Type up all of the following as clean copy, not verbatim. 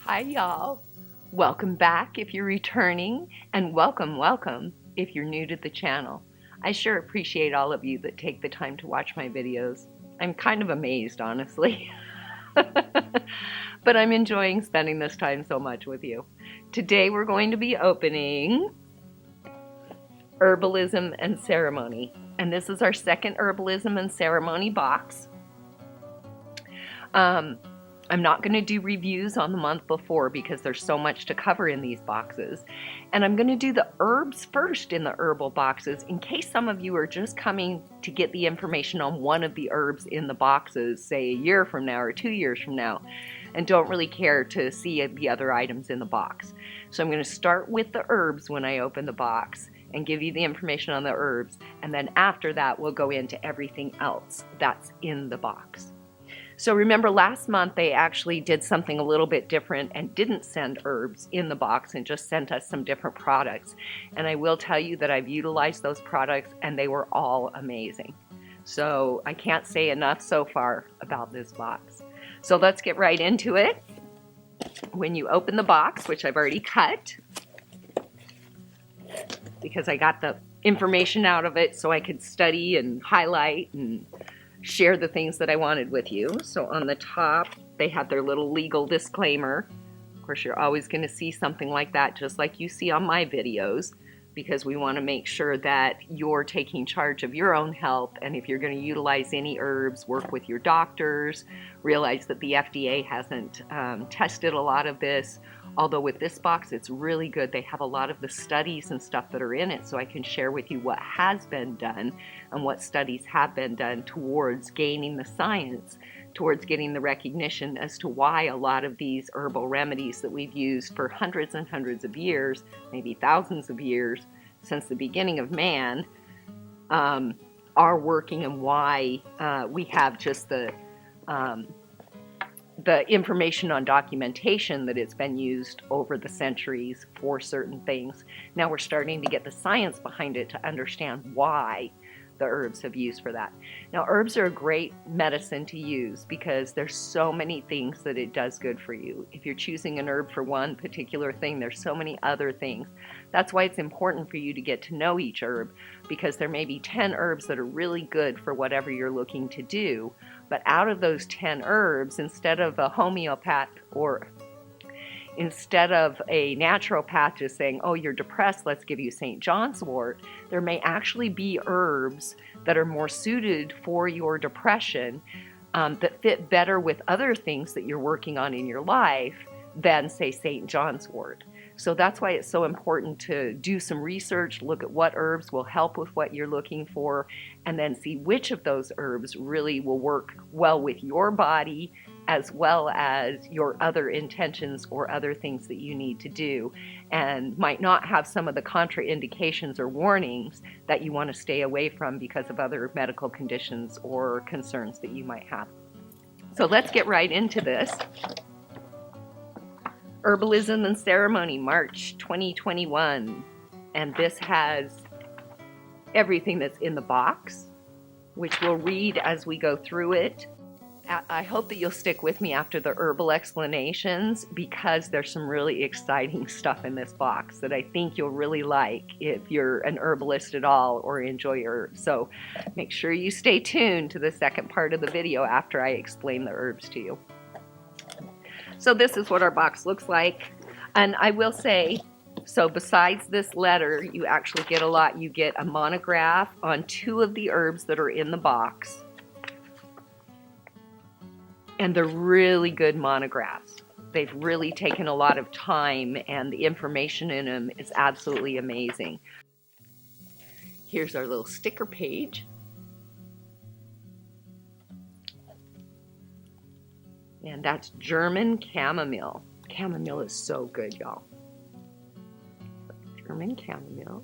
Hi y'all. Welcome back if you're returning, and welcome if you're new to the channel. I sure appreciate all of you that take the time to watch my videos. I'm kind of amazed, honestly. But I'm enjoying spending this time so much with you. Today we're going to be opening Herbalism and Ceremony. And this is our second Herbalism and Ceremony box. I'm not going to do reviews on the month before because there's so much to cover in these boxes. And I'm going to do the herbs first in the herbal boxes in case some of you are just coming to get the information on one of the herbs in the boxes, say a year from now or 2 years from now, and don't really care to see the other items in the box. So I'm going to start with the herbs when I open the box and give you the information on the herbs. And then after that, we'll go into everything else that's in the box. So remember last month they actually did something a little bit different and didn't send herbs in the box and just sent us some different products. And I will tell you that I've utilized those products and they were all amazing. So I can't say enough so far about this box. So let's get right into it. When you open the box, which I've already cut, because I got the information out of it so I could study and highlight and share the things that I wanted with you. So on the top, they have their little legal disclaimer. Of course, you're always going to see something like that, just like you see on my videos, because we want to make sure that you're taking charge of your own health. And if you're going to utilize any herbs, work with your doctors, realize that the FDA hasn't tested a lot of this. Although with this box, it's really good. They have a lot of the studies and stuff that are in it, so I can share with you what has been done and what studies have been done towards gaining the science, towards getting the recognition as to why a lot of these herbal remedies that we've used for hundreds and hundreds of years, maybe thousands of years, since the beginning of man, are working, and why we have just the information on documentation that it's been used over the centuries for certain things. Now we're starting to get the science behind it to understand why the herbs have used for that. Now herbs are a great medicine to use because there's so many things that it does good for you. If you're choosing an herb for one particular thing, there's so many other things. That's why it's important for you to get to know each herb, because there may be 10 herbs that are really good for whatever you're looking to do. But out of those 10 herbs, instead of a homeopath or instead of a naturopath just saying, oh, you're depressed, let's give you St. John's wort, there may actually be herbs that are more suited for your depression, that fit better with other things that you're working on in your life than, say, St. John's wort. So that's why it's so important to do some research, look at what herbs will help with what you're looking for, and then see which of those herbs really will work well with your body, as well as your other intentions or other things that you need to do, and might not have some of the contraindications or warnings that you want to stay away from because of other medical conditions or concerns that you might have. So let's get right into this. Herbalism and Ceremony, March 2021. And this has everything that's in the box, which we'll read as we go through it. I hope that you'll stick with me after the herbal explanations, because there's some really exciting stuff in this box that I think you'll really like if you're an herbalist at all or enjoy herbs. So make sure you stay tuned to the second part of the video after I explain the herbs to you. So this is what our box looks like. And I will say, so besides this letter, you actually get a lot. You get a monograph on 2 of the herbs that are in the box. And they're really good monographs. They've really taken a lot of time, and the information in them is absolutely amazing. Here's our little sticker page. And that's German chamomile. Chamomile is so good, y'all. German chamomile.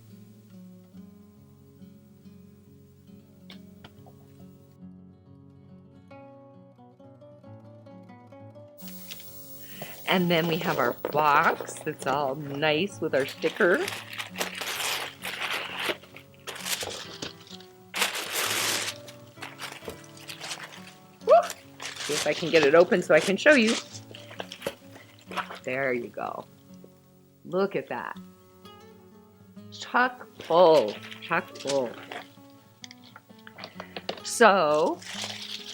And then we have our box that's all nice with our sticker. See if I can get it open so I can show you. There you go. Look at that. Chock full, chock full. So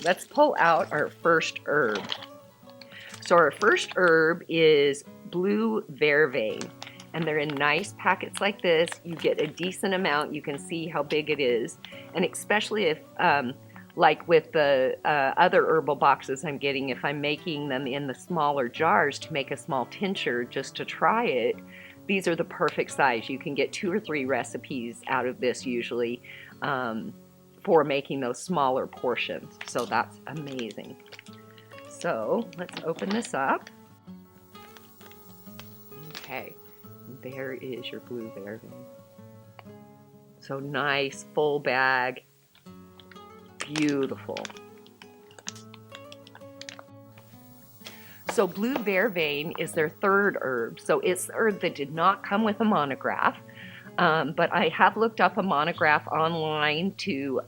let's pull out our first herb. So our first herb is Blue Vervain, and they're in nice packets like this. You get a decent amount. You can see how big it is, and especially if, like with the other herbal boxes I'm getting, if I'm making them in the smaller jars to make a small tincture just to try it, these are the perfect size. You can get 2 or 3 recipes out of this usually for making those smaller portions. So that's amazing. So let's open this up. Okay, there is your Blue Vervain. So nice, full bag, beautiful. So Blue Vervain is their third herb. So it's the herb that did not come with a monograph, but I have looked up a monograph online to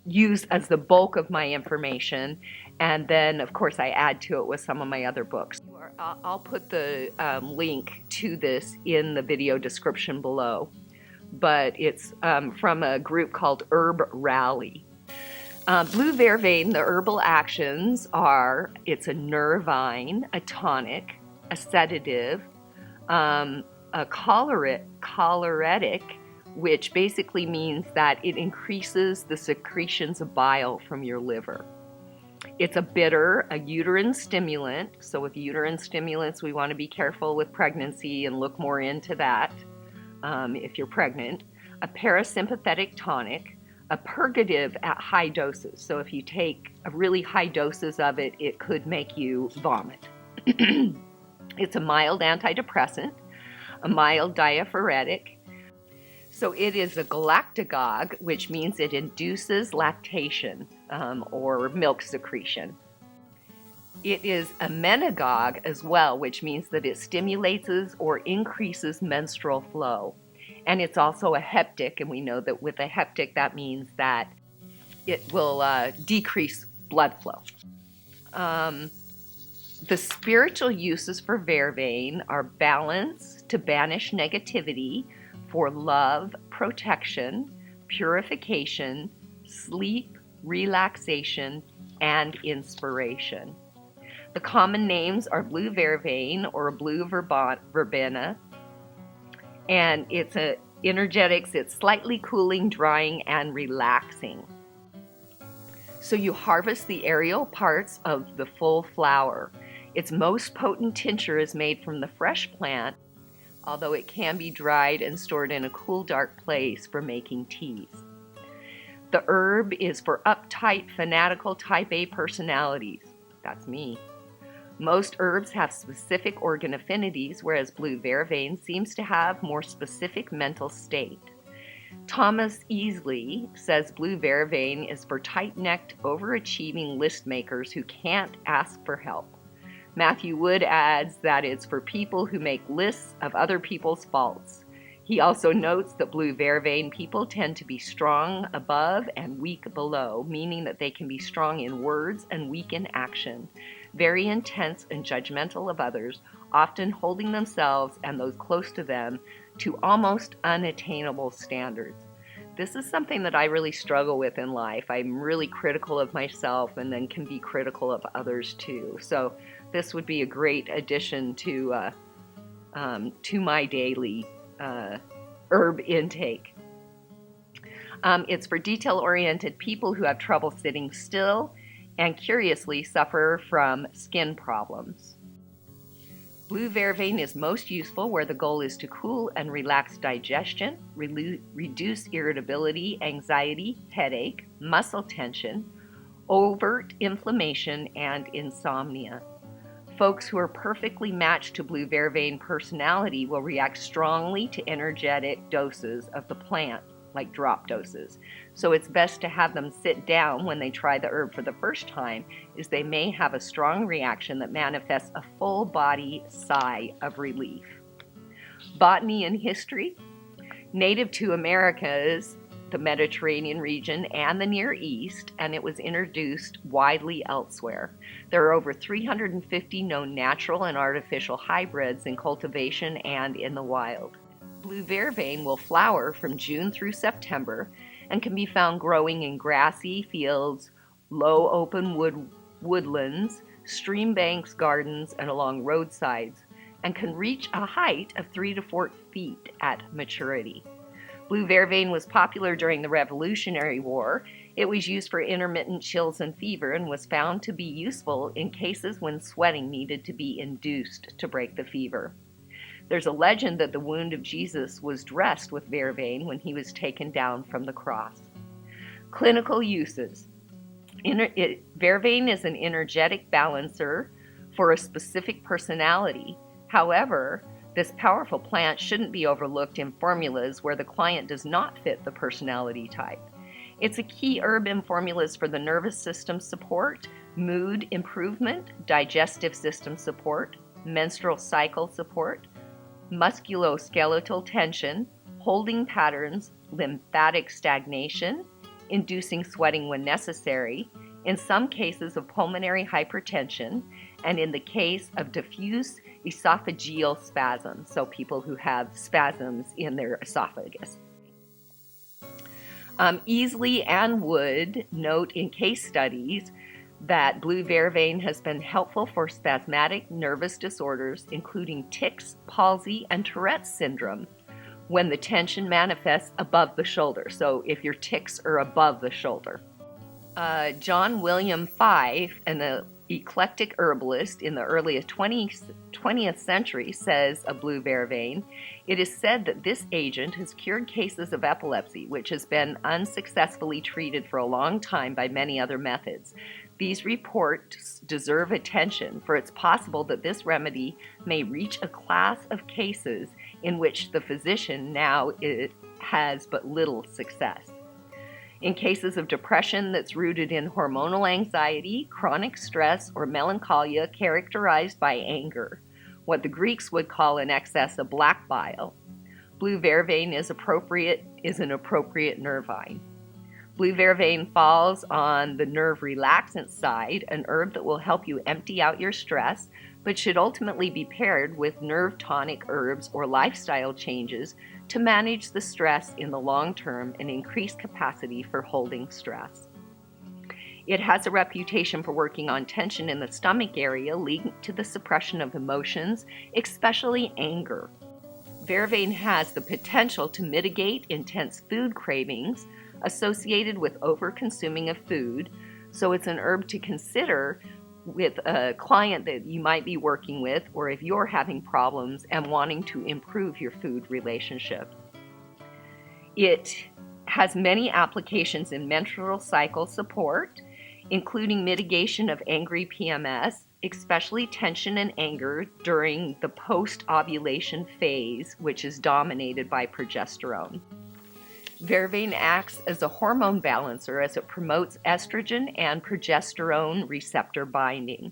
use as the bulk of my information, and then of course I add to it with some of my other books. I'll put the link to this in the video description below, but it's from a group called Herb Rally. Blue Vervain, the herbal actions are, it's a nervine, a tonic, a sedative, a choleretic, which basically means that it increases the secretions of bile from your liver. It's a bitter, a uterine stimulant. So with uterine stimulants, we want to be careful with pregnancy and look more into that if you're pregnant. A parasympathetic tonic, a purgative at high doses. So if you take a really high doses of it, it could make you vomit. It's a mild antidepressant, a mild diaphoretic. So it is a galactagogue, which means it induces lactation or milk secretion. It is a menagogue as well, which means that it stimulates or increases menstrual flow. And it's also a heptic, and we know that with a heptic that means that it will decrease blood flow. The spiritual uses for vervain are balance, to banish negativity, for love, protection, purification, sleep, relaxation, and inspiration. The common names are Blue Vervain or Blue Vervain, and it's a energetics, it's slightly cooling, drying, and relaxing. So you harvest the aerial parts of the full flower. Its most potent tincture is made from the fresh plant, although it can be dried and stored in a cool, dark place for making teas. The herb is for uptight, fanatical type A personalities. That's me. Most herbs have specific organ affinities, whereas Blue Vervain seems to have more specific mental state. Thomas Easley says Blue Vervain is for tight-necked, overachieving list makers who can't ask for help. Matthew Wood adds that it's for people who make lists of other people's faults. He also notes that Blue Vervain people tend to be strong above and weak below, meaning that they can be strong in words and weak in action, very intense and judgmental of others, often holding themselves and those close to them to almost unattainable standards. This is something that I really struggle with in life. I'm really critical of myself and then can be critical of others too. So this would be a great addition to my daily herb intake. It's for detail-oriented people who have trouble sitting still and curiously suffer from skin problems. Blue Vervain is most useful where the goal is to cool and relax digestion, reduce irritability, anxiety, headache, muscle tension, overt inflammation, and insomnia. Folks who are perfectly matched to Blue Vervain personality will react strongly to energetic doses of the plant, like drop doses. So it's best to have them sit down when they try the herb for the first time, as they may have a strong reaction that manifests a full body sigh of relief. Botany and history. Native to Americas, the Mediterranean region and the Near East, and it was introduced widely elsewhere. There are over 350 known natural and artificial hybrids in cultivation and in the wild. Blue Vervain will flower from June through September and can be found growing in grassy fields, low open woodlands, stream banks, gardens, and along roadsides, and can reach a height of 3 to 4 feet at maturity. Blue Vervain was popular during the Revolutionary War. It was used for intermittent chills and fever and was found to be useful in cases when sweating needed to be induced to break the fever. There's a legend that the wound of Jesus was dressed with vervain when he was taken down from the cross. Clinical uses. Vervain is an energetic balancer for a specific personality. However, this powerful plant shouldn't be overlooked in formulas where the client does not fit the personality type. It's a key herb in formulas for the nervous system support, mood improvement, digestive system support, menstrual cycle support, musculoskeletal tension, holding patterns, lymphatic stagnation, inducing sweating when necessary, in some cases of pulmonary hypertension, and in the case of diffuse esophageal spasms, so people who have spasms in their esophagus. Easley and Wood note in case studies that blue vervain has been helpful for spasmodic nervous disorders, including tics, palsy, and Tourette's syndrome, when the tension manifests above the shoulder. So if your tics are above the shoulder. John William Fife, an eclectic herbalist in the early 20th century, says of blue vervain, it is said that this agent has cured cases of epilepsy, which has been unsuccessfully treated for a long time by many other methods. These reports deserve attention, for it's possible that this remedy may reach a class of cases in which the physician now has but little success. In cases of depression that's rooted in hormonal anxiety, chronic stress, or melancholia characterized by anger, what the Greeks would call an excess of black bile, blue vervain is an appropriate nervine. Blue vervain falls on the nerve relaxant side, an herb that will help you empty out your stress, but should ultimately be paired with nerve tonic herbs or lifestyle changes to manage the stress in the long term and increase capacity for holding stress. It has a reputation for working on tension in the stomach area, linked to the suppression of emotions, especially anger. Vervain has the potential to mitigate intense food cravings associated with over-consuming of food, so it's an herb to consider with a client that you might be working with, or if you're having problems and wanting to improve your food relationship. It has many applications in menstrual cycle support, including mitigation of angry PMS, especially tension and anger during the post-ovulation phase, which is dominated by progesterone. Vervain acts as a hormone balancer as it promotes estrogen and progesterone receptor binding.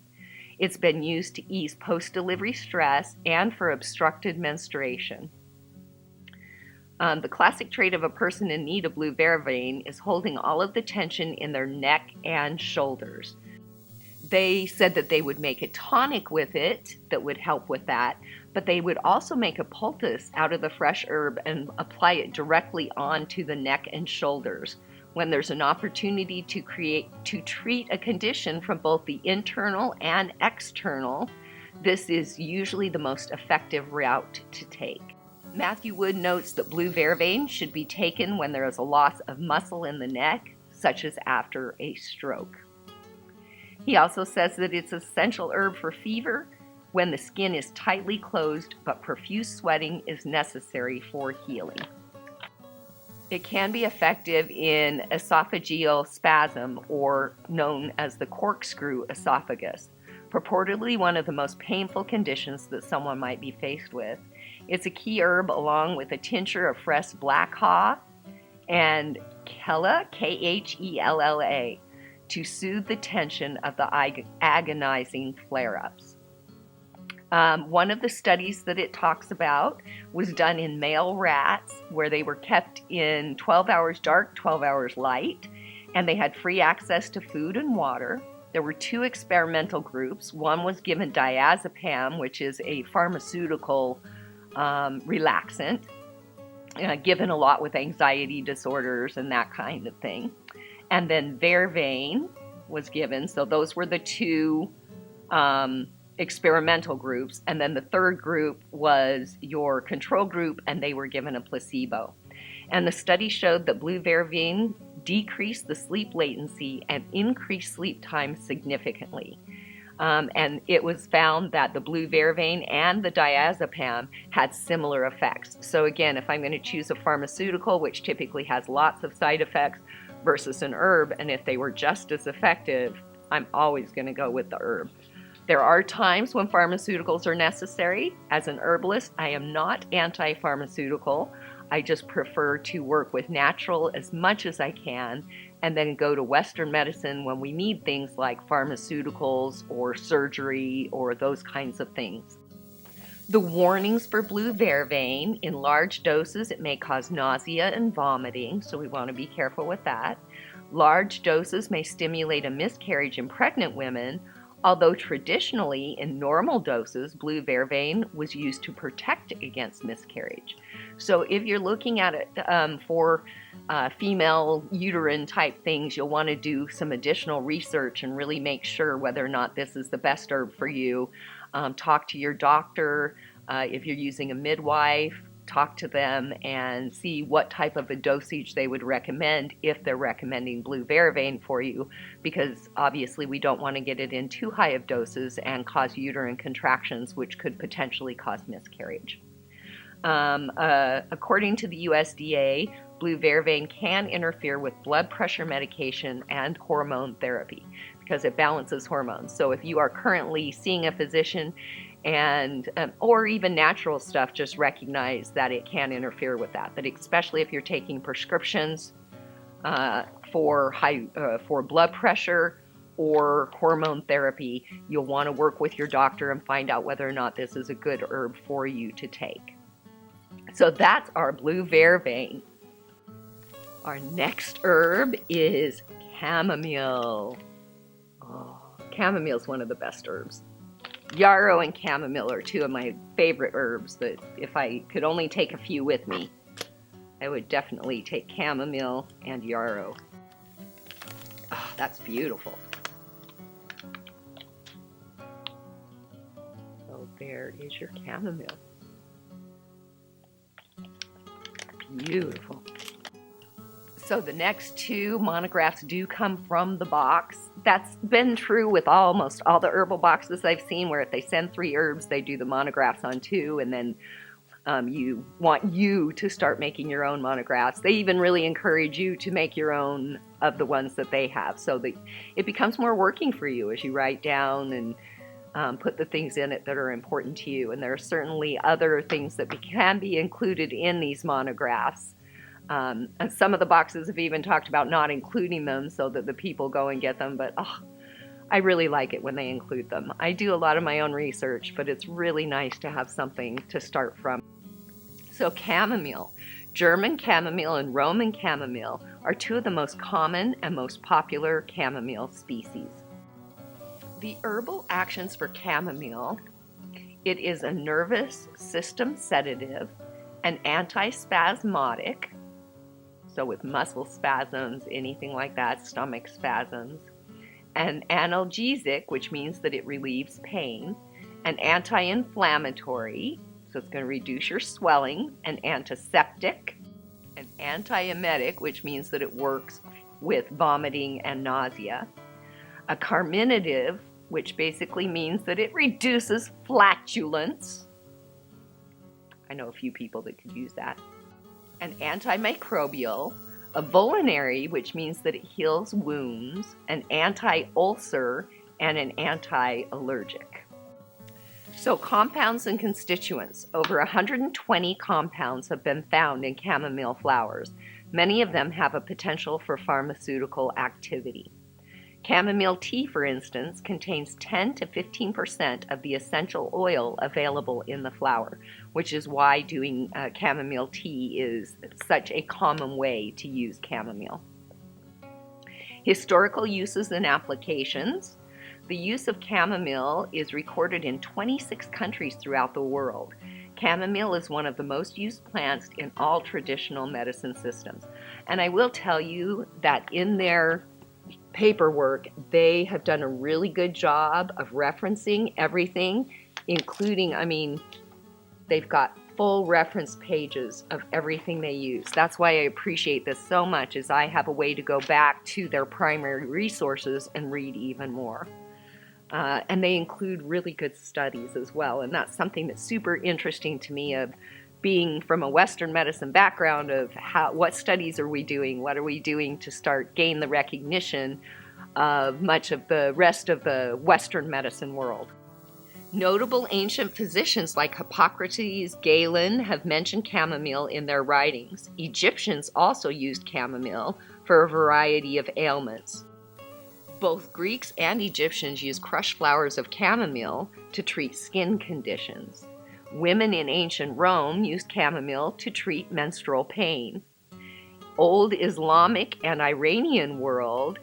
It's been used to ease post-delivery stress and for obstructed menstruation. The classic trait of a person in need of blue vervain is holding all of the tension in their neck and shoulders. They said that they would make a tonic with it that would help with that, but they would also make a poultice out of the fresh herb and apply it directly onto the neck and shoulders. When there's an opportunity to treat a condition from both the internal and external, this is usually the most effective route to take. Matthew Wood notes that blue vervain should be taken when there is a loss of muscle in the neck, such as after a stroke. He also says that it's an essential herb for fever when the skin is tightly closed, but profuse sweating is necessary for healing. It can be effective in esophageal spasm, or known as the corkscrew esophagus, purportedly one of the most painful conditions that someone might be faced with. It's a key herb along with a tincture of fresh black haw and khella, Khella, to soothe the tension of the agonizing flare-ups. One of the studies that it talks about was done in male rats where they were kept in 12 hours dark, 12 hours light, and they had free access to food and water. There were 2 experimental groups. One was given diazepam, which is a pharmaceutical relaxant, given a lot with anxiety disorders and that kind of thing. And then Vervain was given. So those were the 2 experimental groups. And then the third group was your control group, and they were given a placebo. And the study showed that Blue Vervain decreased the sleep latency and increased sleep time significantly. And it was found that the Blue Vervain and the diazepam had similar effects. So again, if I'm going to choose a pharmaceutical, which typically has lots of side effects, versus an herb, and if they were just as effective, I'm always going to go with the herb. There are times when pharmaceuticals are necessary. As an herbalist, I am not anti-pharmaceutical. I just prefer to work with natural as much as I can, and then go to Western medicine when we need things like pharmaceuticals or surgery or those kinds of things. The warnings for Blue Vervain: in large doses it may cause nausea and vomiting, so we want to be careful with that. Large doses may stimulate a miscarriage in pregnant women, although traditionally in normal doses Blue Vervain was used to protect against miscarriage. So if you're looking at it for female uterine type things, you'll want to do some additional research and really make sure whether or not this is the best herb for you. Talk to your doctor. If you're using a midwife, talk to them and see what type of a dosage they would recommend if they're recommending Blue Vervain for you, because obviously we don't want to get it in too high of doses and cause uterine contractions, which could potentially cause miscarriage. According to the USDA, Blue Vervain can interfere with blood pressure medication and hormone therapy because it balances hormones. So if you are currently seeing a physician and or even natural stuff, just recognize that it can interfere with that. But especially if you're taking prescriptions for blood pressure or hormone therapy, you'll want to work with your doctor and find out whether or not this is a good herb for you to take. So that's our Blue Vervain. Our next herb is chamomile. Oh, chamomile is one of the best herbs. Yarrow and chamomile are 2 of my favorite herbs that if I could only take a few with me, I would definitely take chamomile and yarrow. Oh, that's beautiful. So there is your chamomile. Beautiful. So the next 2 monographs do come from the box. That's been true with almost all the herbal boxes I've seen, where if they send 3 herbs, they do the monographs on 2, and then you want you to start making your own monographs. They even really encourage you to make your own of the ones that they have, so that it becomes more working for you as you write down and put the things in it that are important to you. And there are certainly other things that can be included in these monographs. And some of the boxes have even talked about not including them so that the people go and get them, but I really like it when they include them. I do a lot of my own research, but it's really nice to have something to start from. So chamomile. German chamomile and Roman chamomile are 2 of the most common and most popular chamomile species. The herbal actions for chamomile: it is a nervous system sedative, an antispasmodic, so with muscle spasms, anything like that, stomach spasms, an analgesic, which means that it relieves pain, an anti-inflammatory, so it's going to reduce your swelling, an antiseptic, an antiemetic, which means that it works with vomiting and nausea, a carminative, which basically means that it reduces flatulence. I know a few people that could use that. An antimicrobial, a vulnerary, which means that it heals wounds, an anti-ulcer, and an anti-allergic. So compounds and constituents. Over 120 compounds have been found in chamomile flowers. Many of them have a potential for pharmaceutical activity. Chamomile tea, for instance, contains 10 to 15% of the essential oil available in the flower, which is why doing chamomile tea is such a common way to use chamomile. Historical uses and applications. The use of chamomile is recorded in 26 countries throughout the world. Chamomile is one of the most used plants in all traditional medicine systems. And I will tell you that in their paperwork, they have done a really good job of referencing everything, including, they've got full reference pages of everything they use. That's why I appreciate this so much, is I have a way to go back to their primary resources and read even more. And they include really good studies as well, and that's something that's super interesting to me, of being from a Western medicine background, of what studies are we doing, what are we doing to gain the recognition of much of the rest of the Western medicine world. Notable ancient physicians like Hippocrates, Galen have mentioned chamomile in their writings. Egyptians also used chamomile for a variety of ailments. Both Greeks and Egyptians used crushed flowers of chamomile to treat skin conditions. Women in ancient Rome used chamomile to treat menstrual pain. Old Islamic and Iranian world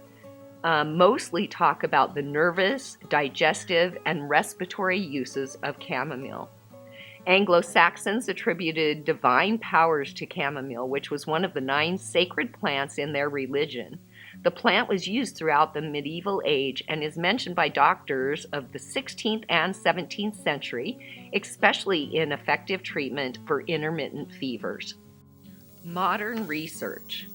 mostly talk about the nervous, digestive, and respiratory uses of chamomile. Anglo-Saxons attributed divine powers to chamomile, which was one of the 9 sacred plants in their religion. The plant was used throughout the medieval age and is mentioned by doctors of the 16th and 17th century, especially in effective treatment for intermittent fevers. Modern research.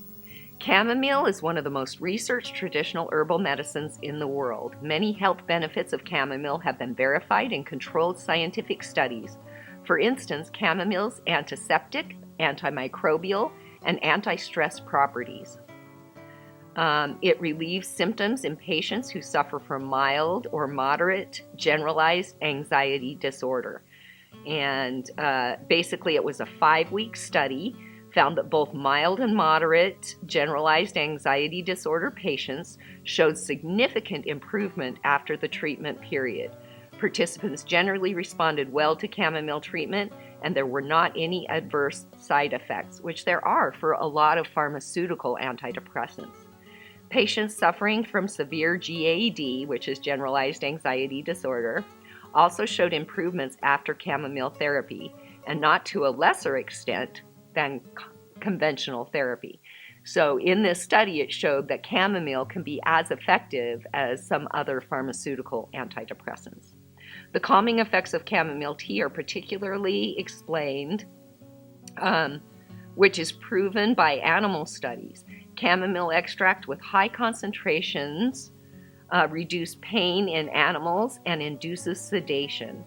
Chamomile is one of the most researched traditional herbal medicines in the world. Many health benefits of chamomile have been verified in controlled scientific studies. For instance, chamomile's antiseptic, antimicrobial, and anti-stress properties. It relieves symptoms in patients who suffer from mild or moderate generalized anxiety disorder. And basically it was a 5-week study, found that both mild and moderate generalized anxiety disorder patients showed significant improvement after the treatment period. Participants generally responded well to chamomile treatment, and there were not any adverse side effects, which there are for a lot of pharmaceutical antidepressants. Patients suffering from severe GAD, which is generalized anxiety disorder, also showed improvements after chamomile therapy, and not to a lesser extent than conventional therapy. So in this study, it showed that chamomile can be as effective as some other pharmaceutical antidepressants. The calming effects of chamomile tea are particularly explained, which is proven by animal studies. Chamomile extract with high concentrations reduce pain in animals and induces sedation.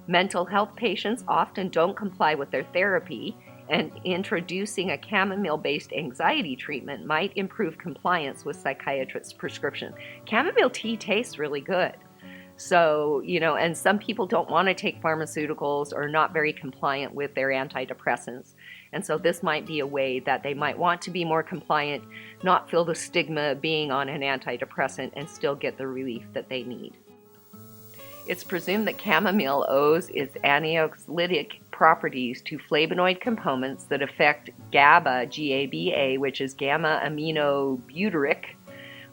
Mental health patients often don't comply with their therapy, and introducing a chamomile-based anxiety treatment might improve compliance with psychiatrists' prescription. Chamomile tea tastes really good. So, and some people don't want to take pharmaceuticals or not very compliant with their antidepressants. And so this might be a way that they might want to be more compliant, not feel the stigma of being on an antidepressant, and still get the relief that they need. It's presumed that chamomile owes its anxiolytic properties to flavonoid components that affect GABA, G-A-B-A, which is gamma-aminobutyric,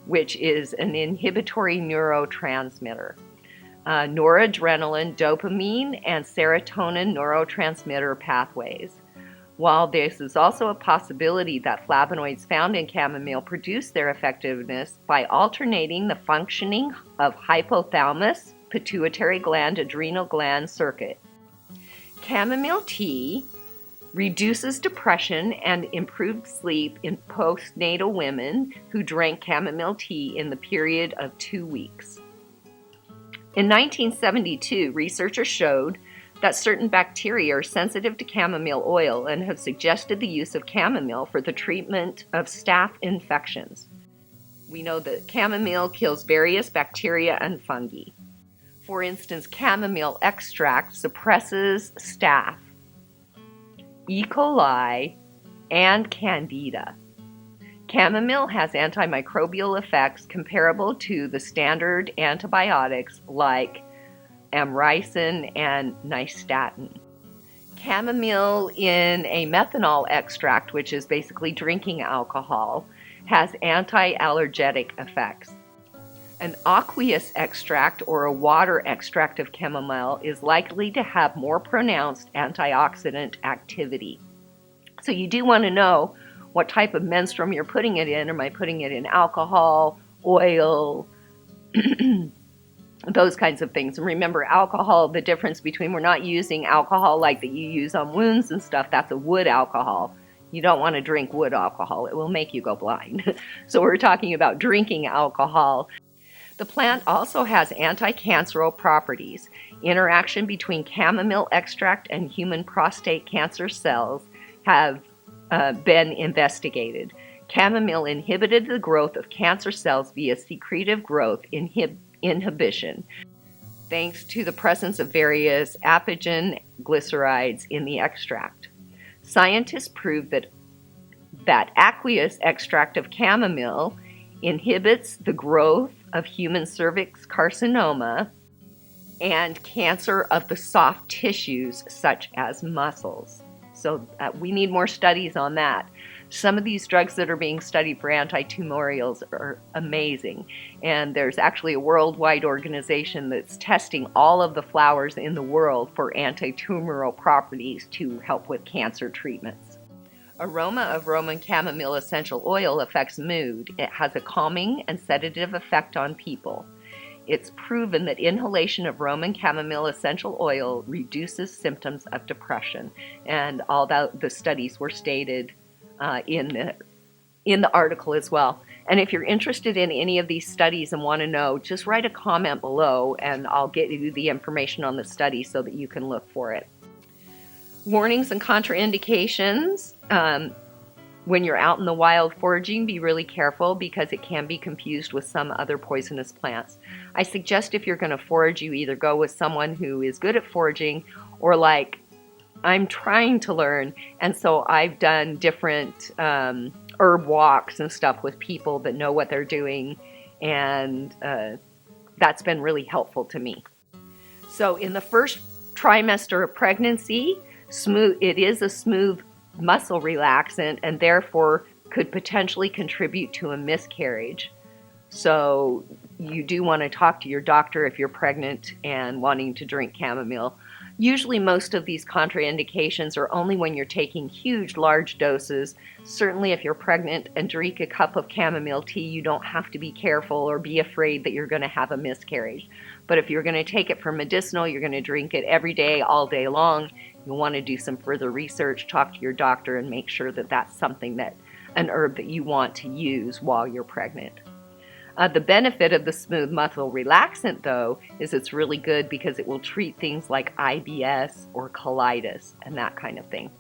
which is an inhibitory neurotransmitter. Noradrenaline, dopamine, and serotonin neurotransmitter pathways. While this is also a possibility that flavonoids found in chamomile produce their effectiveness by alternating the functioning of hypothalamus, pituitary gland, adrenal gland circuit. Chamomile tea reduces depression and improves sleep in postnatal women who drank chamomile tea in the period of 2 weeks. In 1972, researchers showed that certain bacteria are sensitive to chamomile oil and have suggested the use of chamomile for the treatment of staph infections. We know that chamomile kills various bacteria and fungi. For instance, chamomile extract suppresses staph, E. coli, and candida. Chamomile has antimicrobial effects comparable to the standard antibiotics like amricin and nystatin. Chamomile in a methanol extract, which is basically drinking alcohol, has anti-allergenic effects. An aqueous extract or a water extract of chamomile is likely to have more pronounced antioxidant activity. So you do want to know what type of menstruum you're putting it in. Am I putting it in alcohol, oil, those kinds of things? And remember, alcohol, the difference between, we're not using alcohol like that you use on wounds and stuff. That's a wood alcohol. You don't want to drink wood alcohol. It will make you go blind. So we're talking about drinking alcohol. The plant also has anti-cancerous properties. Interaction between chamomile extract and human prostate cancer cells have been investigated. Chamomile inhibited the growth of cancer cells via secretive growth inhibition, thanks to the presence of various apigen glycerides in the extract. Scientists proved that aqueous extract of chamomile inhibits the growth of human cervix carcinoma and cancer of the soft tissues such as muscles. So we need more studies on that. Some of these drugs that are being studied for anti-tumorals are amazing. And there's actually a worldwide organization that's testing all of the flowers in the world for anti-tumoral properties to help with cancer treatments. Aroma of Roman chamomile essential oil affects mood. It has a calming and sedative effect on people. It's proven that inhalation of Roman chamomile essential oil reduces symptoms of depression. And all the studies were stated in the article as well. And if you're interested in any of these studies and want to know, just write a comment below and I'll get you the information on the study so that you can look for it. Warnings and contraindications. When you're out in the wild foraging, be really careful because it can be confused with some other poisonous plants. I suggest if you're going to forage, you either go with someone who is good at foraging, or like I'm trying to learn, and so I've done different herb walks and stuff with people that know what they're doing, and that's been really helpful to me. So in the first trimester of pregnancy, it is a smooth muscle relaxant and therefore could potentially contribute to a miscarriage. So you do want to talk to your doctor if you're pregnant and wanting to drink chamomile. Usually most of these contraindications are only when you're taking huge, large doses. Certainly if you're pregnant and drink a cup of chamomile tea, you don't have to be careful or be afraid that you're going to have a miscarriage. But if you're going to take it for medicinal, you're going to drink it every day, all day long, you'll want to do some further research, talk to your doctor, and make sure that that's something an herb that you want to use while you're pregnant. The benefit of the smooth muscle relaxant, though, is it's really good because it will treat things like IBS or colitis and that kind of thing.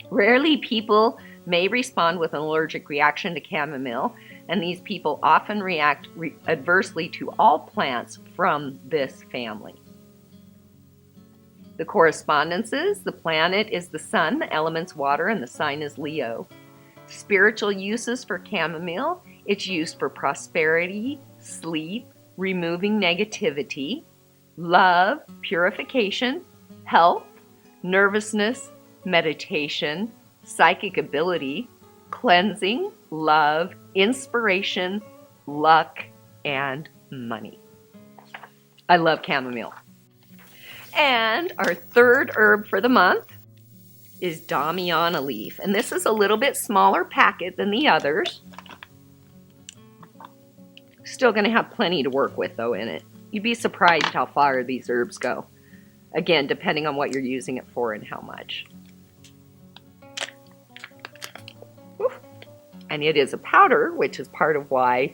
Rarely people may respond with an allergic reaction to chamomile, and these people often react adversely to all plants from this family. The correspondences: the planet is the sun, the element's water, and the sign is Leo. Spiritual uses for chamomile: it's used for prosperity, sleep, removing negativity, love, purification, health, nervousness, meditation, psychic ability, cleansing, love, inspiration, luck, and money. I love chamomile. And our third herb for the month is Damiana leaf. And this is a little bit smaller packet than the others. Still going to have plenty to work with though in it. You'd be surprised how far these herbs go. Again, depending on what you're using it for and how much. Whew. And it is a powder, which is part of why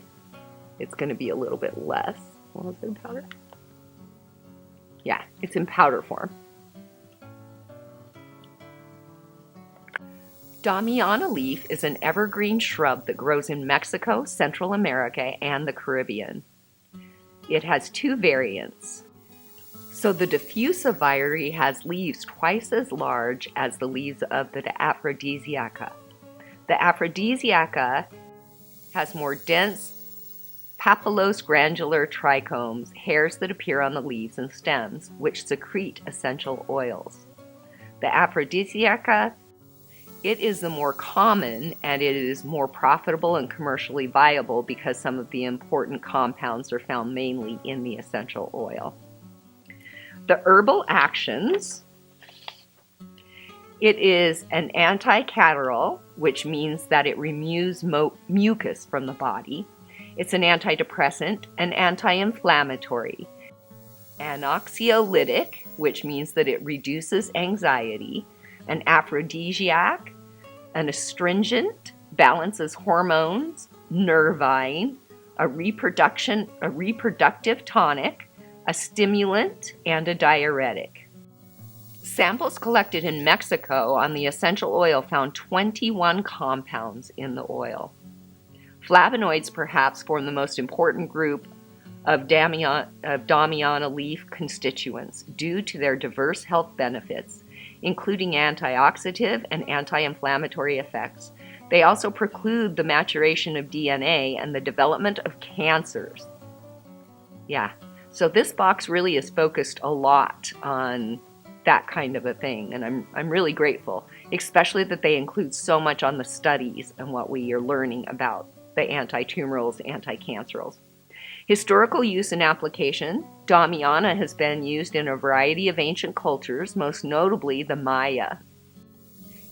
it's going to be a little bit less. What was it in powder? Yeah, it's in powder form. Damiana leaf is an evergreen shrub that grows in Mexico, Central America, and the Caribbean. It has two variants. So the diffusive variety has leaves twice as large as the leaves of the aphrodisiaca. The aphrodisiaca has more dense papillose granular trichomes, hairs that appear on the leaves and stems, which secrete essential oils. The Aphrodisiaca, it is the more common and it is more profitable and commercially viable because some of the important compounds are found mainly in the essential oil. The herbal actions, it is an anti-catarrhal, which means that it removes mucus from the body. It's an antidepressant, an anti-inflammatory, anxiolytic, which means that it reduces anxiety, an aphrodisiac, an astringent, balances hormones, nervine, a reproductive tonic, a stimulant, and a diuretic. Samples collected in Mexico on the essential oil found 21 compounds in the oil. Flavonoids perhaps form the most important group of Damiana leaf constituents due to their diverse health benefits, including antioxidant and anti-inflammatory effects. They also preclude the maturation of DNA and the development of cancers. Yeah, so this box really is focused a lot on that kind of a thing, and I'm really grateful, especially that they include so much on the studies and what we are learning about the anti-tumorals, anti-cancerals. Historical use and application. Damiana has been used in a variety of ancient cultures, most notably the Maya.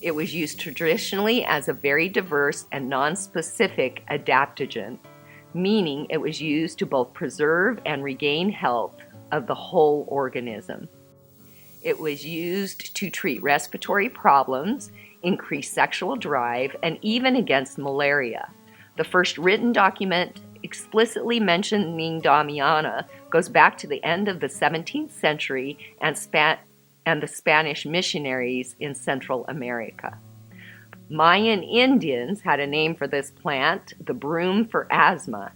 It was used traditionally as a very diverse and non-specific adaptogen, meaning it was used to both preserve and regain health of the whole organism. It was used to treat respiratory problems, increase sexual drive, and even against malaria. The first written document explicitly mentioning Damiana goes back to the end of the 17th century and the Spanish missionaries in Central America. Mayan Indians had a name for this plant, the broom for asthma.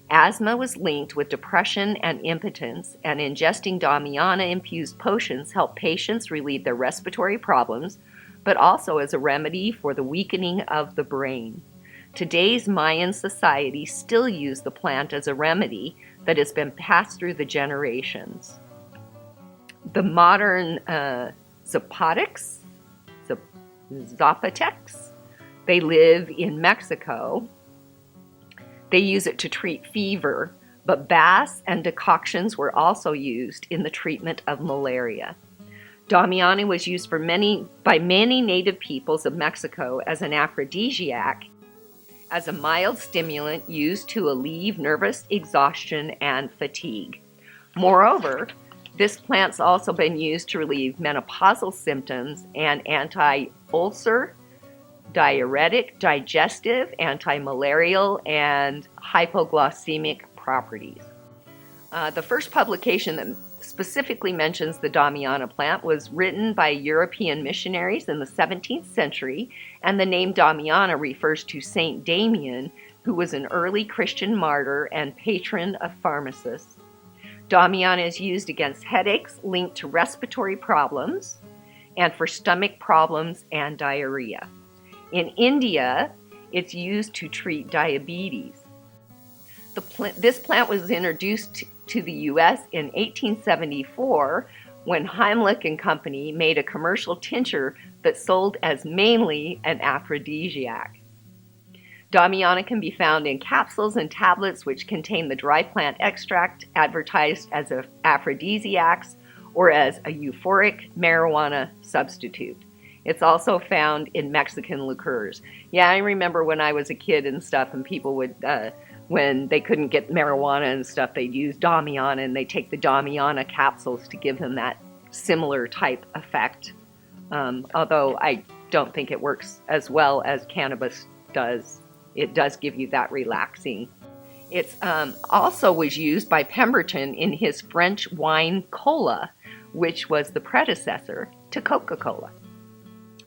Asthma was linked with depression and impotence, and ingesting Damiana-infused potions helped patients relieve their respiratory problems, but also as a remedy for the weakening of the brain. Today's Mayan society still use the plant as a remedy that has been passed through the generations. The modern Zapotecs, they live in Mexico. They use it to treat fever, but baths and decoctions were also used in the treatment of malaria. Damiana was used by many native peoples of Mexico as an aphrodisiac, as a mild stimulant used to alleviate nervous exhaustion and fatigue. Moreover, this plant's also been used to relieve menopausal symptoms and anti-ulcer, diuretic, digestive, anti-malarial, and hypoglycemic properties. The first publication that specifically mentions the Damiana plant was written by European missionaries in the 17th century, and the name Damiana refers to Saint Damian, who was an early Christian martyr and patron of pharmacists. Damiana is used against headaches linked to respiratory problems and for stomach problems and diarrhea. In India, it's used to treat diabetes. This plant was introduced to the U.S. in 1874 when Heimlich and Company made a commercial tincture that sold as mainly an aphrodisiac. Damiana can be found in capsules and tablets which contain the dry plant extract advertised as aphrodisiacs or as a euphoric marijuana substitute. It's also found in Mexican liqueurs. Yeah, I remember when I was a kid and stuff, and people would, when they couldn't get marijuana and stuff, they'd use Damiana, and they'd take the Damiana capsules to give them that similar type effect. Although I don't think it works as well as cannabis does. It does give you that relaxing. It also was used by Pemberton in his French wine cola, which was the predecessor to Coca-Cola.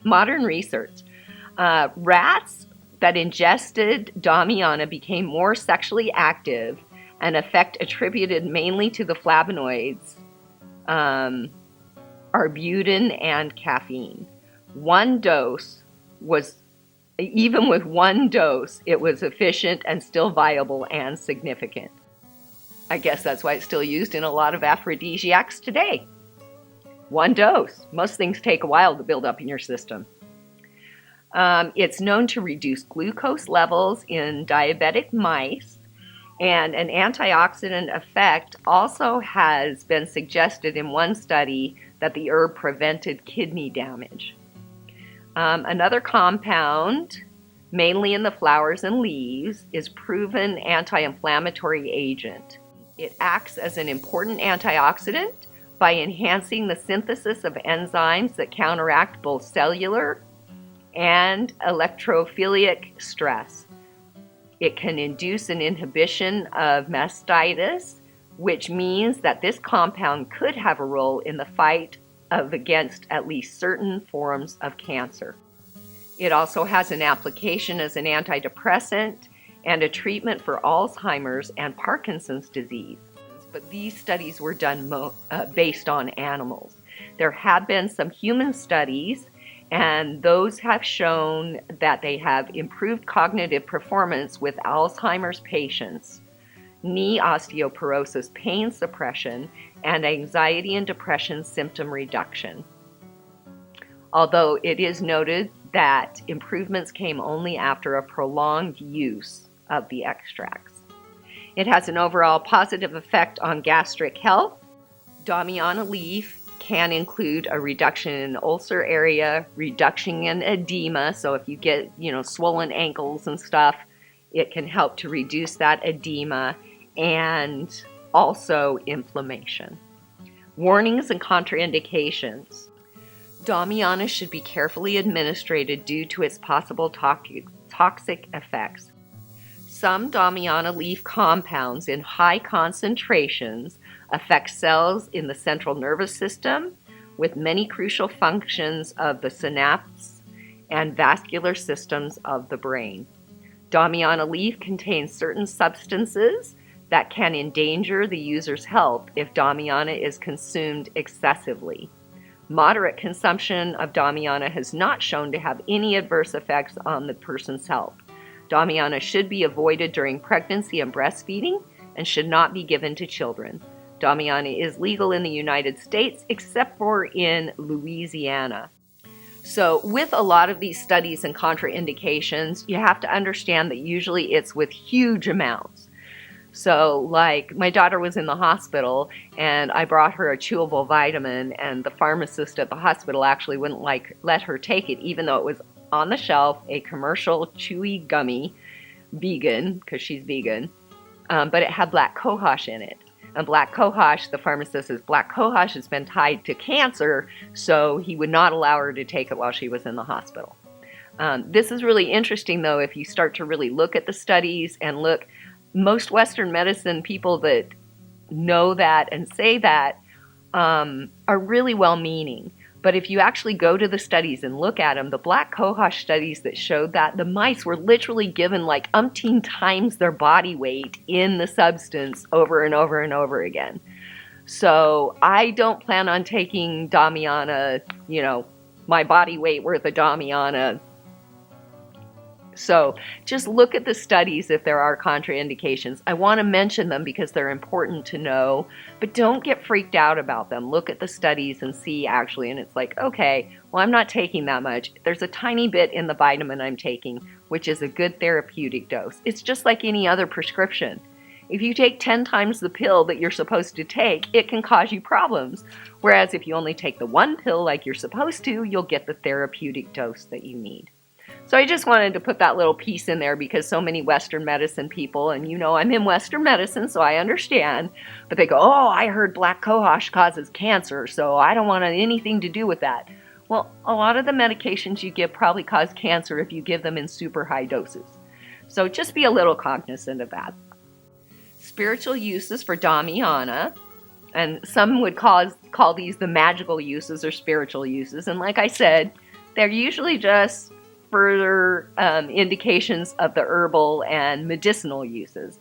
Modern research. Rats that ingested Damiana became more sexually active, an effect attributed mainly to the flavonoids, arbutin and caffeine. One dose was Even with one dose, it was efficient and still viable and significant. I guess that's why it's still used in a lot of aphrodisiacs today. One dose. Most things take a while to build up in your system. It's known to reduce glucose levels in diabetic mice, and an antioxidant effect also has been suggested in one study that the herb prevented kidney damage. Another compound, mainly in the flowers and leaves, is proven anti-inflammatory agent. It acts as an important antioxidant by enhancing the synthesis of enzymes that counteract both cellular and electrophilic stress. It can induce an inhibition of mastitis, which means that this compound could have a role in the fight against at least certain forms of cancer. It also has an application as an antidepressant and a treatment for Alzheimer's and Parkinson's disease. But these studies were done based on animals. There have been some human studies, and those have shown that they have improved cognitive performance with Alzheimer's patients, knee osteoporosis pain suppression, and anxiety and depression symptom reduction. Although it is noted that improvements came only after a prolonged use of the extracts. It has an overall positive effect on gastric health. Damiana leaf can include a reduction in ulcer area, reduction in edema. So if you get, swollen ankles and stuff, it can help to reduce that edema, and also inflammation. Warnings and contraindications. Damiana should be carefully administered due to its possible toxic effects. Some Damiana leaf compounds in high concentrations affect cells in the central nervous system with many crucial functions of the synapse and vascular systems of the brain. Damiana leaf contains certain substances that can endanger the user's health if Damiana is consumed excessively. Moderate consumption of Damiana has not shown to have any adverse effects on the person's health. Damiana should be avoided during pregnancy and breastfeeding and should not be given to children. Damiana is legal in the United States except for in Louisiana. So with a lot of these studies and contraindications, you have to understand that usually it's with huge amounts. So like my daughter was in the hospital and I brought her a chewable vitamin, and the pharmacist at the hospital actually wouldn't let her take it, even though it was on the shelf, a commercial chewy gummy, vegan, because she's vegan, but it had black cohosh in it. And black cohosh, the pharmacist says black cohosh has been tied to cancer, so he would not allow her to take it while she was in the hospital. This is really interesting, though, if you start to really look at the studies and look. Most Western medicine people that know that and say that are really well-meaning. But if you actually go to the studies and look at them, the black cohosh studies that showed that the mice were literally given like umpteen times their body weight in the substance over and over and over again. So I don't plan on taking Damiana, my body weight worth of Damiana. So just look at the studies if there are contraindications. I want to mention them because they're important to know, but don't get freaked out about them. Look at the studies and see actually, and it's like, okay, well, I'm not taking that much. There's a tiny bit in the vitamin I'm taking, which is a good therapeutic dose. It's just like any other prescription. If you take 10 times the pill that you're supposed to take, it can cause you problems. Whereas if you only take the one pill like you're supposed to, you'll get the therapeutic dose that you need. So I just wanted to put that little piece in there because so many Western medicine people, and I'm in Western medicine, so I understand, but they go, oh, I heard black cohosh causes cancer, so I don't want anything to do with that. Well, a lot of the medications you give probably cause cancer if you give them in super high doses. So just be a little cognizant of that. Spiritual uses for Damiana, and some would call these the magical uses or spiritual uses, and like I said, they're usually just further indications of the herbal and medicinal uses.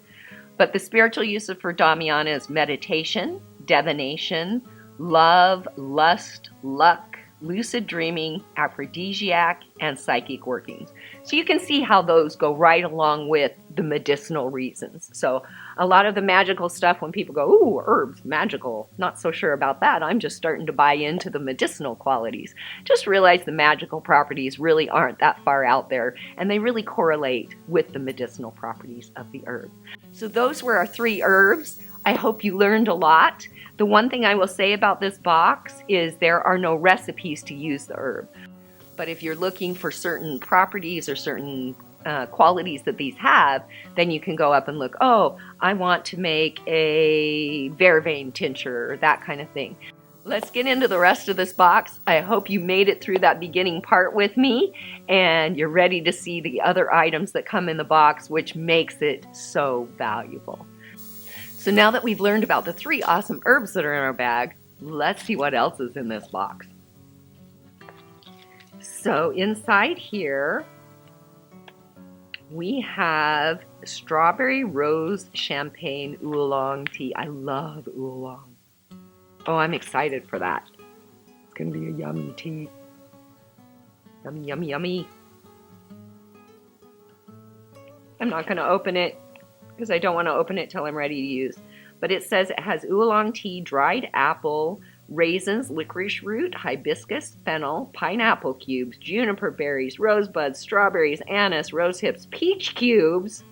But the spiritual uses for Damiana is meditation, divination, love, lust, luck, lucid dreaming, aphrodisiac, and psychic workings. So you can see how those go right along with the medicinal reasons. So a lot of the magical stuff, when people go, ooh, herbs, magical, not so sure about that. I'm just starting to buy into the medicinal qualities. Just realize the magical properties really aren't that far out there, and they really correlate with the medicinal properties of the herb. So those were our 3 herbs. I hope you learned a lot. The one thing I will say about this box is there are no recipes to use the herb. But if you're looking for certain properties or certain qualities that these have, then you can go up and look, oh, I want to make a vervain tincture or that kind of thing. Let's get into the rest of this box. I hope you made it through that beginning part with me and you're ready to see the other items that come in the box, which makes it so valuable. So now that we've learned about the 3 awesome herbs that are in our bag, let's see what else is in this box. So inside here, we have strawberry rose champagne oolong tea. I love oolong. Oh, I'm excited for that. It's going to be a yummy tea. Yummy, yummy, yummy. I'm not going to open it because I don't want to open it till I'm ready to use. But it says it has oolong tea, dried apple, raisins, licorice root, hibiscus, fennel, pineapple cubes, juniper berries, rosebuds, strawberries, anise, rose hips, peach cubes,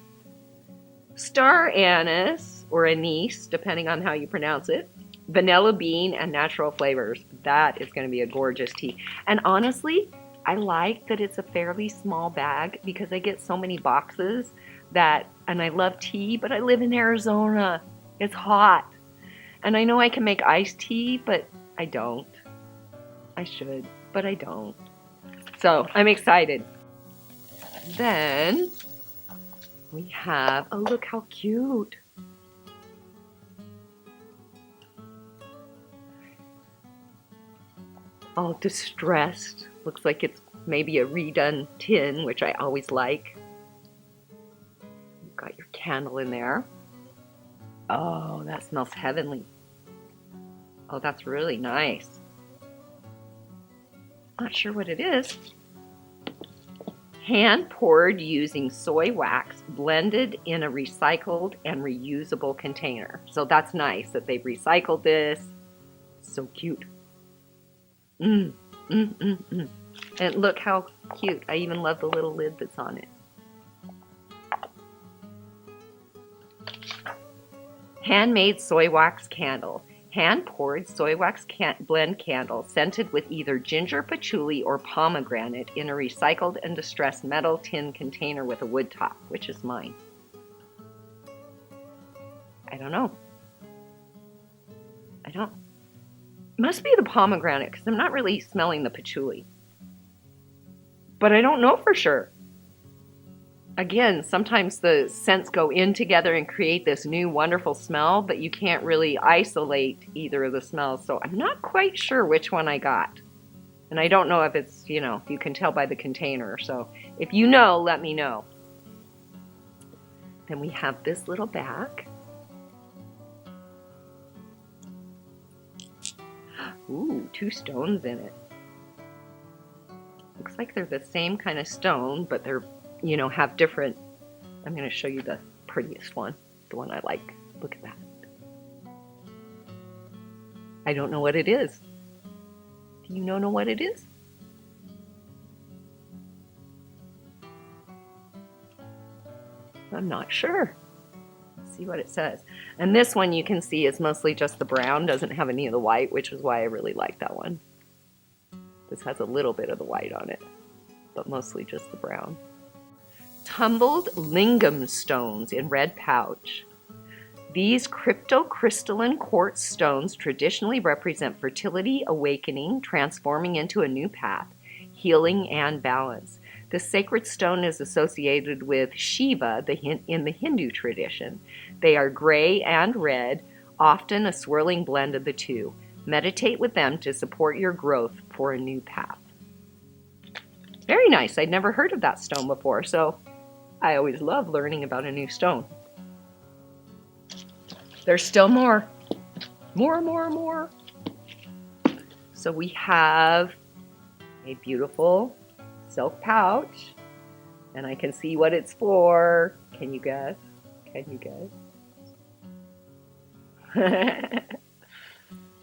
star anise, or anise, depending on how you pronounce it, vanilla bean, and natural flavors. That is going to be a gorgeous tea. And honestly, I like that it's a fairly small bag because I get so many boxes that, and I love tea, but I live in Arizona. It's hot. And I know I can make iced tea, but I don't. I should, but I don't. So I'm excited. Then we have, oh, look how cute. All distressed. Looks like it's maybe a redone tin, which I always like. You've got your candle in there. Oh, that smells heavenly. Oh, that's really nice. Not sure what it is. Hand poured using soy wax blended in a recycled and reusable container. So that's nice that they've recycled this. So cute. And look how cute. I even love the little lid that's on it. Handmade Soy Wax Candle. Hand-poured soy wax blend candle scented with either ginger, patchouli, or pomegranate in a recycled and distressed metal tin container with a wood top, which is mine. I don't know. Must be the pomegranate because I'm not really smelling the patchouli. But I don't know for sure. Again, sometimes the scents go in together and create this new wonderful smell, but you can't really isolate either of the smells. So I'm not quite sure which one I got. And I don't know if it's, you can tell by the container. So if you know, let me know. Then we have this little bag. Ooh, 2 stones in it. Looks like they're the same kind of stone, but they're have different. I'm going to show you the prettiest one, the one I like. Look at that. I don't know what it is. Do you know what it is? I'm not sure. Let's see what it says. And this one you can see is mostly just the brown, doesn't have any of the white, which is why I really like that one. This has a little bit of the white on it, but mostly just the brown. Tumbled Lingam stones in red pouch. These cryptocrystalline quartz stones traditionally represent fertility, awakening, transforming into a new path, healing, and balance. The sacred stone is associated with Shiva in the Hindu tradition. They are gray and red, often a swirling blend of the two. Meditate with them to support your growth for a new path. Very nice. I'd never heard of that stone before, so I always love learning about a new stone. There's still more. More. So we have a beautiful silk pouch, and I can see what it's for. Can you guess? Can you guess?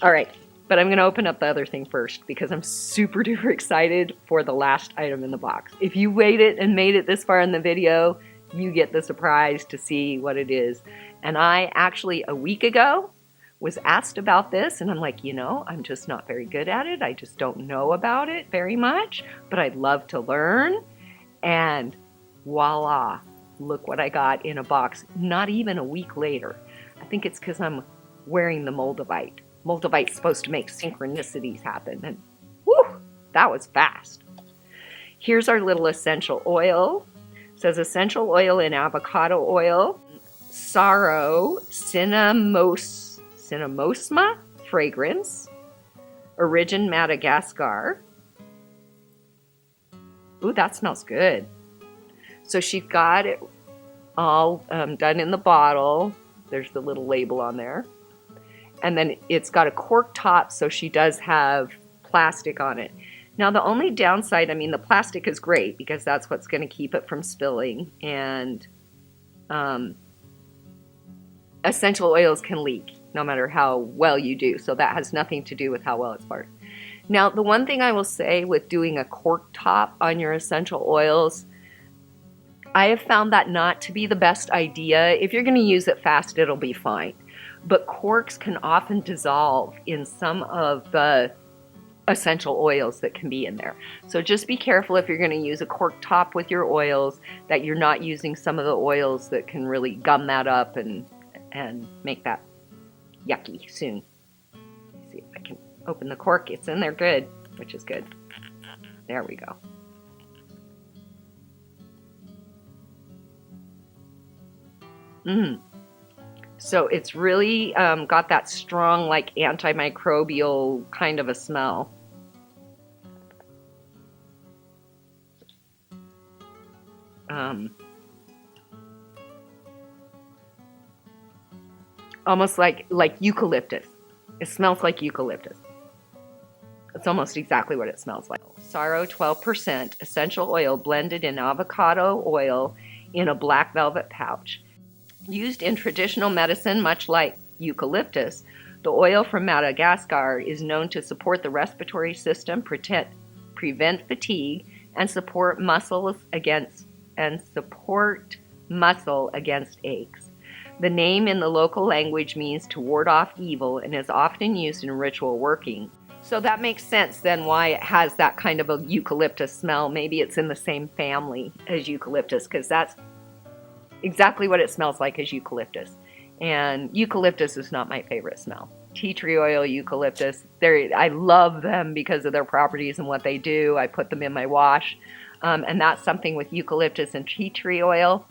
All right, but I'm going to open up the other thing first because I'm super duper excited for the last item in the box. If you waited and made it this far in the video, you get the surprise to see what it is. And I actually, a week ago, was asked about this, and I'm like, you know, I'm just not very good at it. I just don't know about it very much, but I'd love to learn. And voila, look what I got in a box, not even a week later. I think it's because I'm wearing the Moldavite. Moldavite's supposed to make synchronicities happen, and whew, that was fast. Here's our little essential oil. It says essential oil in avocado oil, Saro, Cinnamosma fragrance, Origin Madagascar. Ooh, that smells good. So she's got it all done in the bottle. There's the little label on there. And then it's got a cork top, so she does have plastic on it. Now the only downside, I mean, the plastic is great because that's what's going to keep it from spilling, and essential oils can leak no matter how well you do, so that has nothing to do with how well it's marked. Now the one thing I will say with doing a cork top on your essential oils, I have found that not to be the best idea. If you're going to use it fast, it'll be fine. But corks can often dissolve in some of the essential oils that can be in there. So just be careful if you're going to use a cork top with your oils that you're not using some of the oils that can really gum that up and make that yucky soon. Let's see if I can open the cork. It's in there good, which is good. There we go. So it's really got that strong, like, antimicrobial kind of a smell. Almost like eucalyptus. It smells like eucalyptus. It's almost exactly what it smells like. Saro 12% essential oil blended in avocado oil in a black velvet pouch. Used in traditional medicine, much like eucalyptus, the oil from Madagascar is known to support the respiratory system, prevent fatigue, and support muscle against aches. The name in the local language means to ward off evil and is often used in ritual working. So that makes sense then why it has that kind of a eucalyptus smell. Maybe it's in the same family as eucalyptus, because that's exactly what it smells like as eucalyptus. And eucalyptus is not my favorite smell. Tea tree oil, eucalyptus, I love them because of their properties and what they do. I put them in my wash. And that's something with eucalyptus and tea tree oil.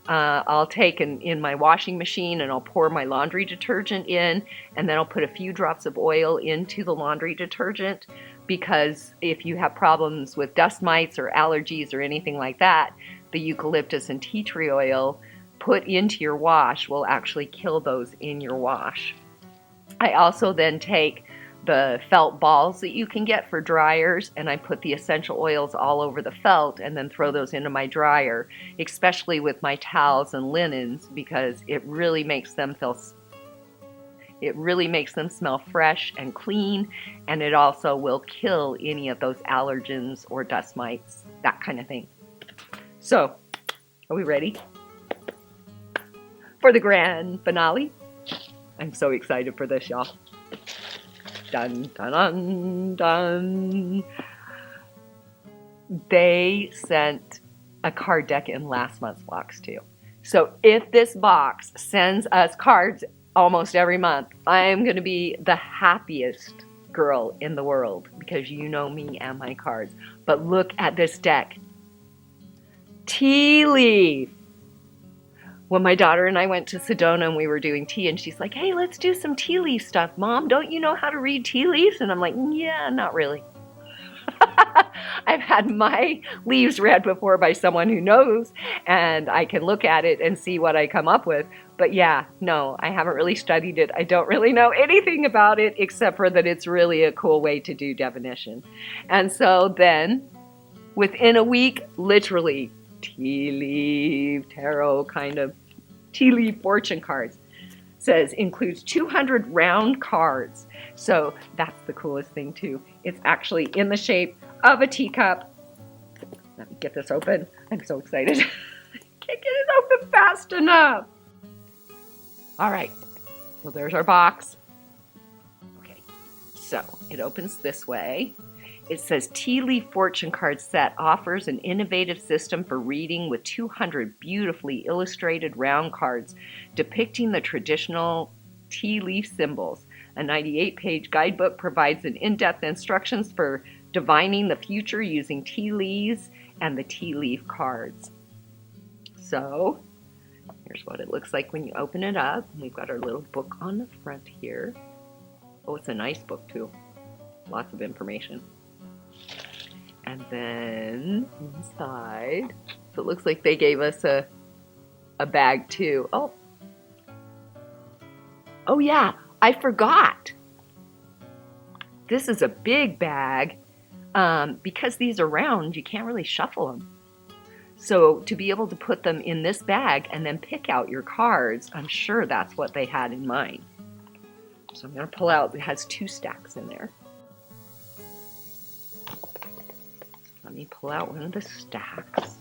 I'll take in my washing machine and I'll pour my laundry detergent in, and then I'll put a few drops of oil into the laundry detergent, because if you have problems with dust mites or allergies or anything like that, the eucalyptus and tea tree oil put into your wash will actually kill those in your wash. I also then take the felt balls that you can get for dryers, and I put the essential oils all over the felt and then throw those into my dryer, especially with my towels and linens, because it really makes them smell fresh and clean, and it also will kill any of those allergens or dust mites, that kind of thing. So, are we ready for the grand finale? I'm so excited for this, y'all. Dun, dun, dun, dun. They sent a card deck in last month's box too. So if this box sends us cards almost every month, I am going to be the happiest girl in the world, because you know me and my cards. But look at this deck. Tea leaf. When my daughter and I went to Sedona and we were doing tea, and she's like, hey, let's do some tea leaf stuff. Mom, don't you know how to read tea leaves? And I'm like, yeah, not really. I I've had my leaves read before by someone who knows, and I can look at it and see what I come up with. But yeah, no, I haven't really studied it. I don't really know anything about it except for that it's really a cool way to do divination. And so then, within a week, literally, tea leaf tarot kind of, tea leaf fortune cards. Says includes 200 round cards. So that's the coolest thing too. It's actually in the shape of a teacup. Let me get this open. I'm so excited. I can't get it open fast enough. All right, so there's our box. Okay, so it opens this way. It says Tea Leaf Fortune Card Set offers an innovative system for reading with 200 beautifully illustrated round cards depicting the traditional tea leaf symbols. A 98-page guidebook provides an in-depth instructions for divining the future using tea leaves and the tea leaf cards. So, here's what it looks like when you open it up. We've got our little book on the front here. Oh, it's a nice book too. Lots of information. And then inside, so it looks like they gave us a bag too. Oh yeah, I forgot. This is a big bag. Because these are round, you can't really shuffle them. So to be able to put them in this bag and then pick out your cards, I'm sure that's what they had in mind. So I'm going to pull out, it has 2 stacks in there. Let me pull out one of the stacks.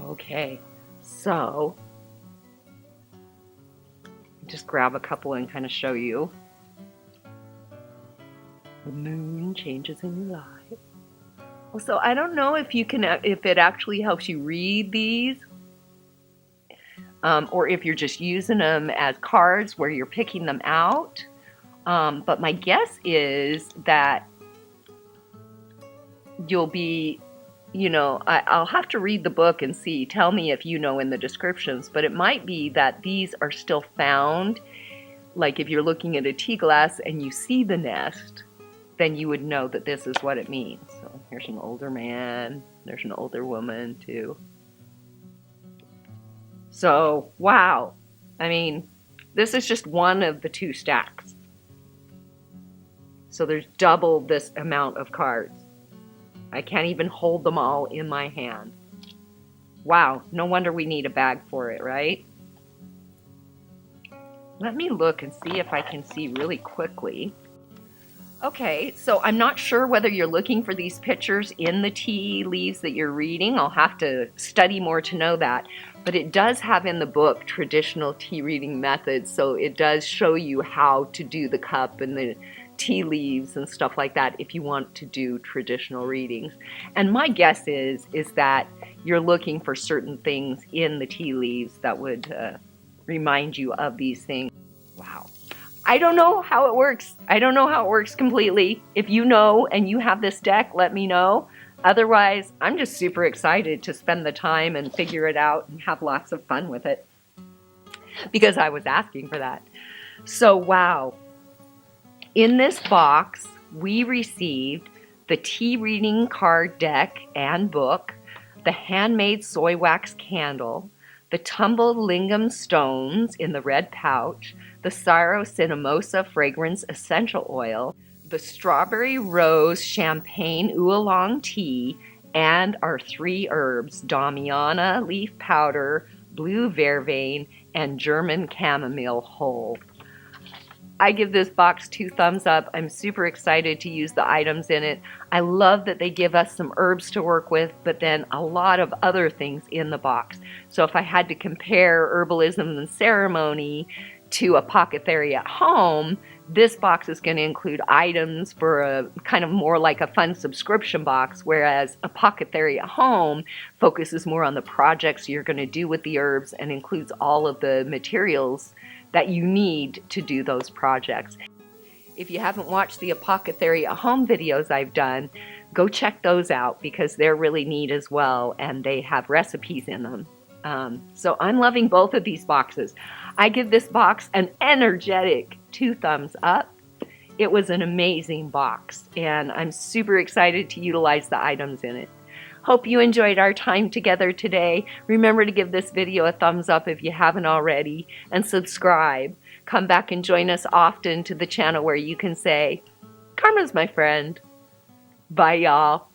Okay, so just grab a couple and kind of show you. The moon changes in your life. So I don't know if you can, if it actually helps you read these, or if you're just using them as cards where you're picking them out. But my guess is that you'll be, I'll have to read the book and see. Tell me if you know in the descriptions. But it might be that these are still found. Like if you're looking at a tea glass and you see the nest, then you would know that this is what it means. So here's an older man. There's an older woman too. So, wow. I mean, this is just one of the 2 stacks. So there's double this amount of cards. I can't even hold them all in my hand. Wow, no wonder we need a bag for it, right? Let me look and see if I can see really quickly. Okay, so I'm not sure whether you're looking for these pictures in the tea leaves that you're reading. I'll have to study more to know that. But it does have in the book traditional tea reading methods, so it does show you how to do the cup and the tea leaves and stuff like that if you want to do traditional readings. And my guess is that you're looking for certain things in the tea leaves that would remind you of these things. Wow. I don't know how it works. I don't know how it works completely. If you know and you have this deck, let me know. Otherwise, I'm just super excited to spend the time and figure it out and have lots of fun with it because I was asking for that. So, wow. In this box, we received the tea reading card deck and book, the Handmade Soy Wax Candle, the Tumbled Lingam stones in the red pouch, the Saro Cinnamosma Fragrance Essential Oil, the Strawberry Rose Champagne Oolong Tea, and our 3 herbs, Damiana Leaf Powder, Blue Vervain, and German Chamomile Whole. I give this box 2 thumbs up. I'm super excited to use the items in it. I love that they give us some herbs to work with, but then a lot of other things in the box. So if I had to compare Herbalism Ceremony to Apothecary at Home, this box is going to include items for a kind of more like a fun subscription box, whereas Apothecary at Home focuses more on the projects you're going to do with the herbs and includes all of the materials that you need to do those projects. If you haven't watched the Apothecary at Home videos I've done, go check those out because they're really neat as well and they have recipes in them. So I'm loving both of these boxes. I give this box an energetic 2 thumbs up. It was an amazing box, and I'm super excited to utilize the items in it. Hope you enjoyed our time together today. Remember to give this video a thumbs up if you haven't already, and subscribe. Come back and join us often to the channel where you can say, Karma's my friend. Bye, y'all.